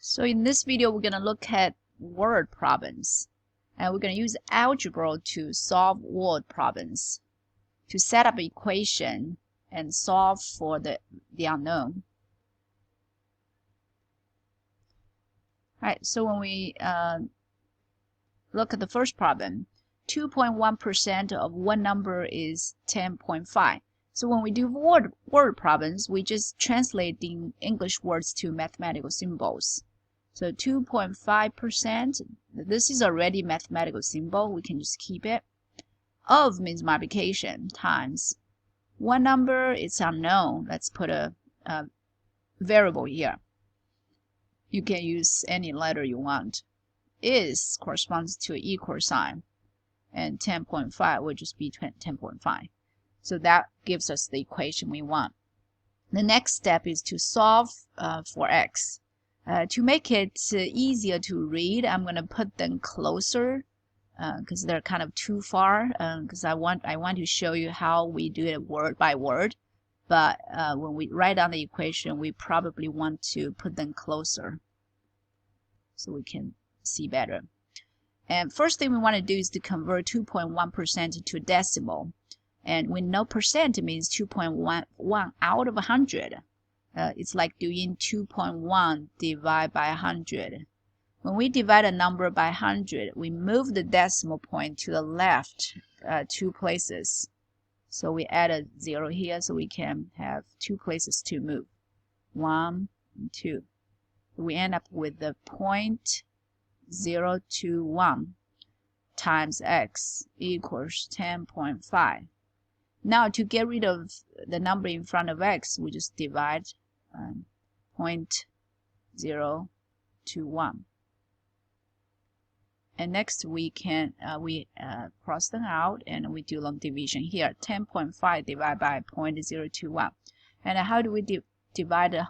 So in this video, we're going to look at word problems. And we're going to use algebra to solve word problems, to set up an equation and solve for the unknown. All right, so when we look at the first problem, 2.1% of one number is 10.5. So when we do word problems, we just translate the English words to mathematical symbols. So 2.5%, this is already mathematical symbol. We can just keep it. Of means multiplication times. One number is unknown. Let's put a variable here. You can use any letter you want. Is corresponds to an equal sign. And 10.5 will just be 10.5. So that gives us the equation we want. The next step is to solve for x. To make it easier to read, I'm going to put them closer because they're kind of too far. Because I want to show you how we do it word by word. But when we write down the equation, we probably want to put them closer so we can see better. And first thing we want to do is to convert 2.1% to a decimal. And we know percent means 2.1 out of 100. It's like doing 2.1 divided by 100. When we divide a number by 100, we move the decimal point to the left 2 places. So we add a 0 here so we can have 2 places to move. 1 and 2. We end up with the 0.021 times x equals 10.5. Now to get rid of the number in front of x, we just divide 0.021. And next we can cross them out and we do long division here. 10.5 divided by 0.021. And how do we divide the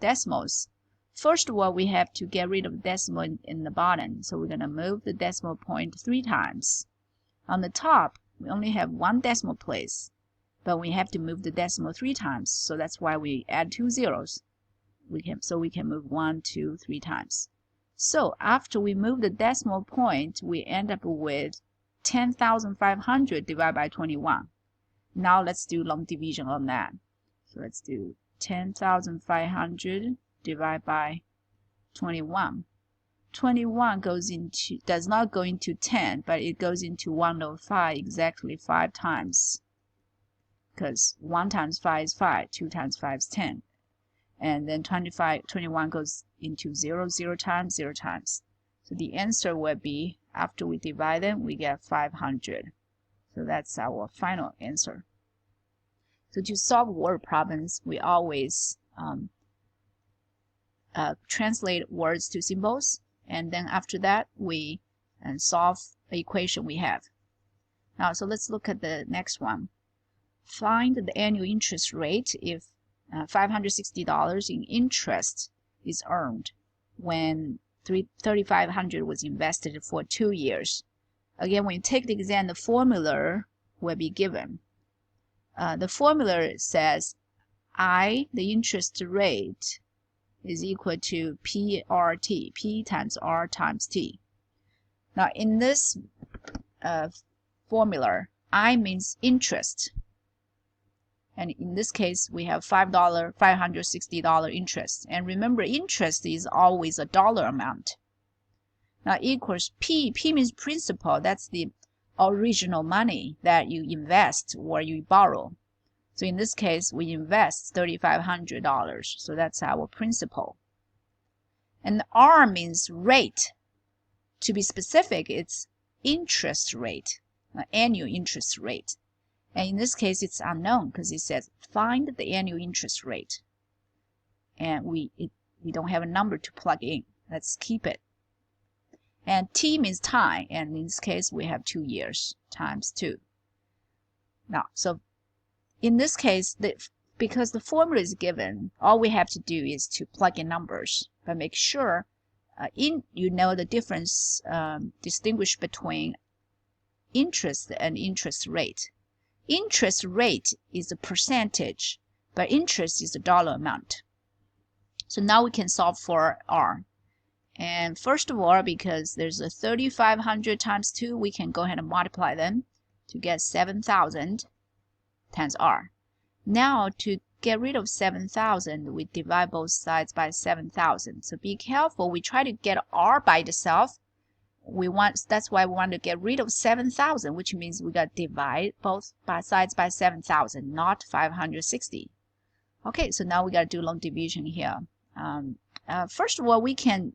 decimals? First of all, we have to get rid of decimal in the bottom. So we're going to move the decimal point 3 times. On the top, we only have 1 decimal place, but we have to move the decimal 3 times. So that's why we add 2 zeros. We can move 1, 2, 3 times. So after we move the decimal point, we end up with 10,500 divided by 21. Now let's do long division on that. So let's do 10,500 divided by 21. 21 does not go into 10, but it goes into 105 exactly 5 times. Because 1 times 5 is 5, 2 times 5 is 10. And then 21 goes into 0, 0 times, 0 times. So the answer would be, after we divide them, we get 500. So that's our final answer. So to solve word problems, we always translate words to symbols. And then after that, we solve the equation we have. Now, so let's look at the next one. Find the annual interest rate if $560 in interest is earned when $3,500 was invested for 2 years. Again, when you take the exam, the formula will be given. The formula says I, the interest rate, is equal to PRT, P times R times T. Now, in this formula, I means interest. And in this case, we have $560 interest. And remember, interest is always a dollar amount. Now, equals P. P means principal. That's the original money that you invest or you borrow. So in this case, we invest $3,500. So that's our principal. And R means rate. To be specific, it's interest rate, annual interest rate. And in this case, it's unknown because it says find the annual interest rate. And we don't have a number to plug in. Let's keep it. And T means time. And in this case, we have 2 years times 2. Now, so in this case, because the formula is given, all we have to do is to plug in numbers. But make sure you know the difference, distinguish between interest and interest rate. Interest rate is a percentage, but interest is a dollar amount. So now we can solve for R. And first of all, because there's a 3,500 times 2, we can go ahead and multiply them to get 7,000 times r. Now, to get rid of 7,000, we divide both sides by 7,000. So be careful. We try to get r by itself. That's why we want to get rid of 7,000, which means we got to divide both sides by 7,000, not 560. Okay, so now we got to do long division here. First of all, we can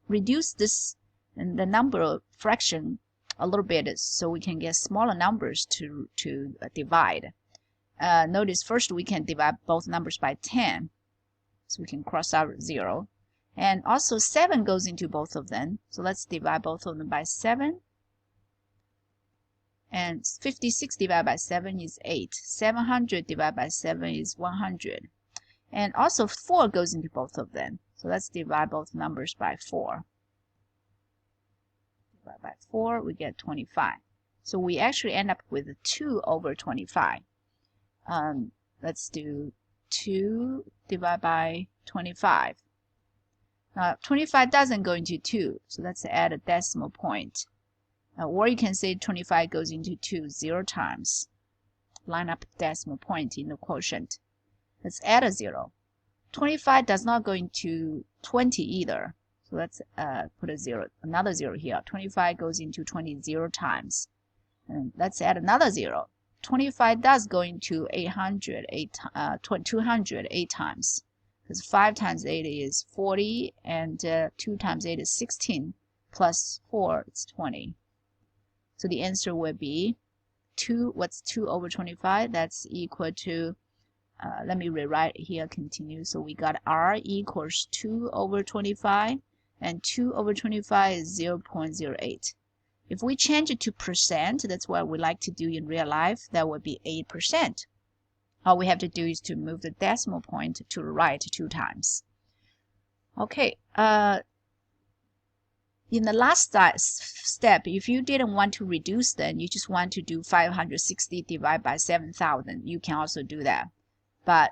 reduce this the number fraction a little bit so we can get smaller numbers to divide. Notice first we can divide both numbers by 10, so we can cross out 0. And also 7 goes into both of them, so let's divide both of them by 7. And 56 divided by 7 is 8. 700 divided by 7 is 100. And also 4 goes into both of them, so let's divide both numbers by 4. Divide by 4, we get 25. So we actually end up with 2 over 25. Let's do 2 divided by 25. Now 25 doesn't go into 2, so let's add a decimal point. Or you can say 25 goes into 2 0 times. Line up the decimal point in the quotient. Let's add a 0. 25 does not go into 20 either, so let's put a 0, another 0 here. 25 goes into 20 0 times. And let's add another 0. 25 does go into 200 8 times, because 5 times 8 is 40, and 2 times 8 is 16, plus 4 is 20. So the answer would be 2. What's 2 over 25? That's equal to, let me rewrite here, continue. So we got r equals 2 over 25, and 2 over 25 is 0.08. If we change it to percent, that's what we like to do in real life, that would be 8%. All we have to do is to move the decimal point to the right 2 times. Okay, in the last step, if you didn't want to reduce them, you just want to do 560 divided by 7,000, you can also do that. But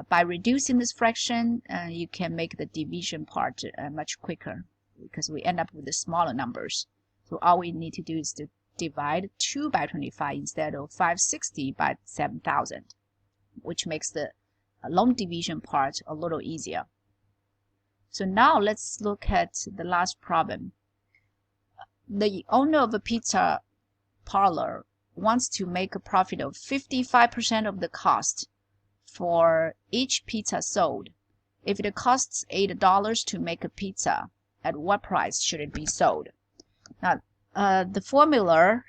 by reducing this fraction, you can make the division part much quicker, because we end up with the smaller numbers. So all we need to do is to divide 2 by 25 instead of 560 by 7,000, which makes the long division part a little easier. So now let's look at the last problem. The owner of a pizza parlor wants to make a profit of 55% of the cost for each pizza sold. If it costs $8 to make a pizza, at what price should it be sold? Now, the formula,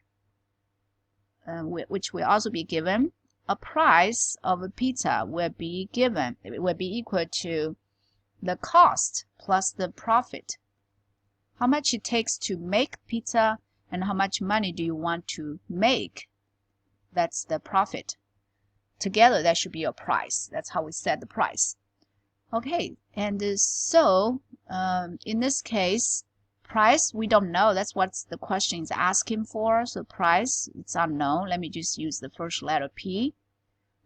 which will also be given, a price of a pizza will be equal to the cost plus the profit. How much it takes to make pizza and how much money do you want to make? That's the profit. Together, that should be your price. That's how we set the price. Okay, and so in this case, price, we don't know. That's what the question is asking for. So price, it's unknown. Let me just use the first letter P.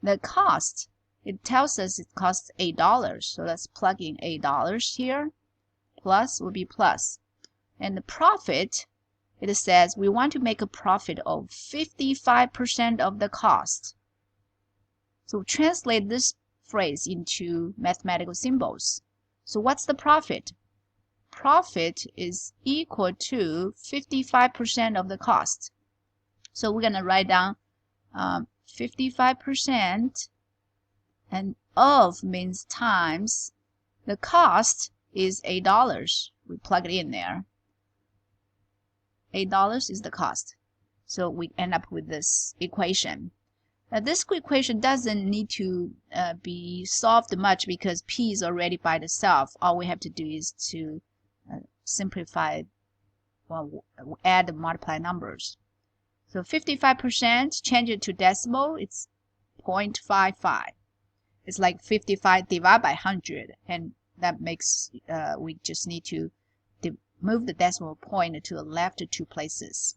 The cost, it tells us it costs $8. So let's plug in $8 here. Plus will be plus. And the profit, it says we want to make a profit of 55% of the cost. So translate this phrase into mathematical symbols. So what's the profit? Profit is equal to 55% of the cost. So we're going to write down 55%, and of means times. The cost is $8. We plug it in there. $8 is the cost. So we end up with this equation. Now this equation doesn't need to be solved much because P is already by itself. All we have to do is to simplify, well, add and multiply numbers. So 55%, change it to decimal, it's 0.55. It's like 55 divided by 100, and that makes, we just need to move the decimal point to the left 2 places,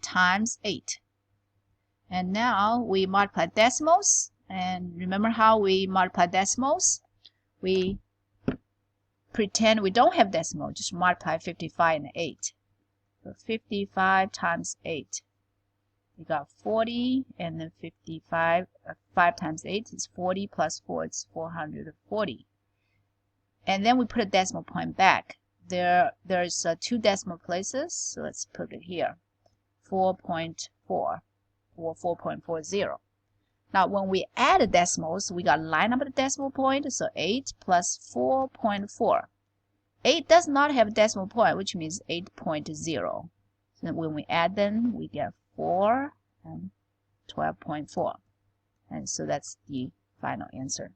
times 8. And now we multiply decimals, and remember how we multiply decimals? We pretend we don't have decimal, just multiply 55 and 8. So 55 times 8. We got 40, and then 55, 5 times 8 is 40, plus 4 is 440. And then we put a decimal point back. There's 2 decimal places, so let's put it here. 4.4 or 4.40. Now when we add the decimals, we got to line up the decimal point, so 8 plus 4.4. 8 does not have a decimal point, which means 8.0. So when we add them, we get 4 and 12.4. And so that's the final answer.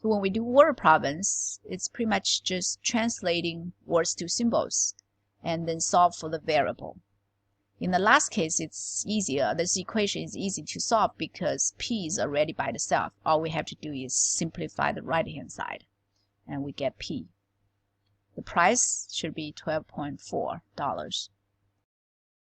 So when we do word problems, it's pretty much just translating words to symbols and then solve for the variable. In the last case, it's easier. This equation is easy to solve because p is already by itself. All we have to do is simplify the right-hand side, and we get p. The price should be $12.4.